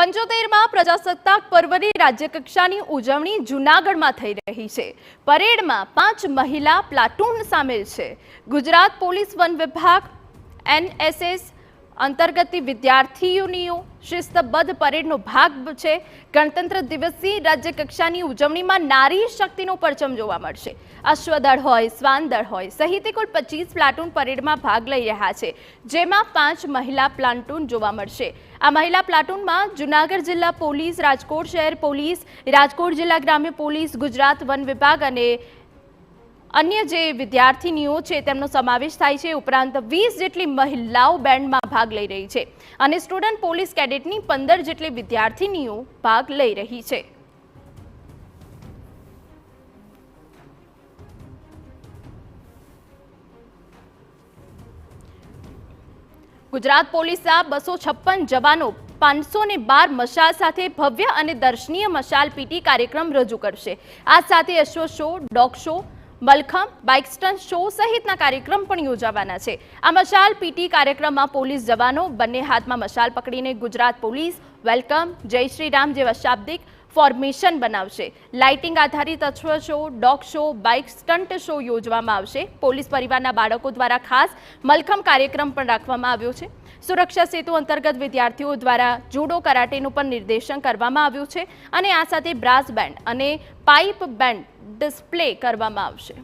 પંચોતેરમાં પ્રજાસત્તાક પર્વની રાજ્યકક્ષાની ઉજવણી જૂનાગઢમાં થઈ રહી છે। પરેડમાં 5 મહિલા પ્લાટૂન સામેલ છે। ગુજરાત પોલીસ વન વિભાગ NSS અંતર્ગત વિદ્યાર્થીઓની શિસ્તબદ્ધ પરેડનો ભાગ છે। ગણતંત્ર દિવસની રાજ્યકક્ષાની ઉજવણીમાં નારી શક્તિનો પરચમ જોવા મળશે। અશ્વદળ હોય, શ્વાનદળ હોય સહિત કુલ 25 પ્લાટૂન પરેડમાં ભાગ લઈ રહ્યા છે, જેમાં 5 મહિલા પ્લાટૂન જોવા મળશે। આ મહિલા પ્લાટૂનમાં જૂનાગઢ જિલ્લા પોલીસ, રાજકોટ શહેર પોલીસ, રાજકોટ જિલ્લા ગ્રામ્ય પોલીસ, ગુજરાત વન વિભાગ અને અન્ય જે વિદ્યાર્થીનીઓ છે તેમનો સમાવેશ થાય છે। ઉપરાંત 20 જેટલી મહિલાઓ બેન્ડમાં ભાગ લઈ રહી છે અને સ્ટુડન્ટ પોલીસ કેડેટની 15 જેટલી વિદ્યાર્થીનીઓ ભાગ લઈ રહી છે। ગુજરાત પોલીસના 256 જવાનો 512 મશાલ સાથે ભવ્ય અને દર્શનીય મશાલ પીટી કાર્યક્રમ રજૂ કરશે। આ સાથે અશ્વ show, dog show, mallakhamb, bike stunt show સહિતના કાર્યક્રમ પણ યોજાવાના છે। આ મશાલ પીટી કાર્યક્રમમાં પોલીસ જવાનો બંને હાથમાં મશાલ પકડીને ગુજરાત પોલીસ, વેલકમ, જય શ્રી રામ જેવા શાબ્દિક ફોર્મેશન બનાવશે। લાઇટિંગ આધારિત અશ્વ show, dog show, bike stunt show યોજવામાં આવશે। પોલીસ પરિવારના બાળકો દ્વારા ખાસ મલખમ કાર્યક્રમ પણ રાખવામાં આવ્યો છે। સુરક્ષા સેતુ અંતર્ગત વિદ્યાર્થીઓ દ્વારા જુડો કરાટેનું પણ નિર્દેશન કરવામાં આવ્યું છે અને આ સાથે બ્રાસ બેન્ડ અને પાઇપ બેન્ડ ડિસ્પ્લે કરવામાં આવશે।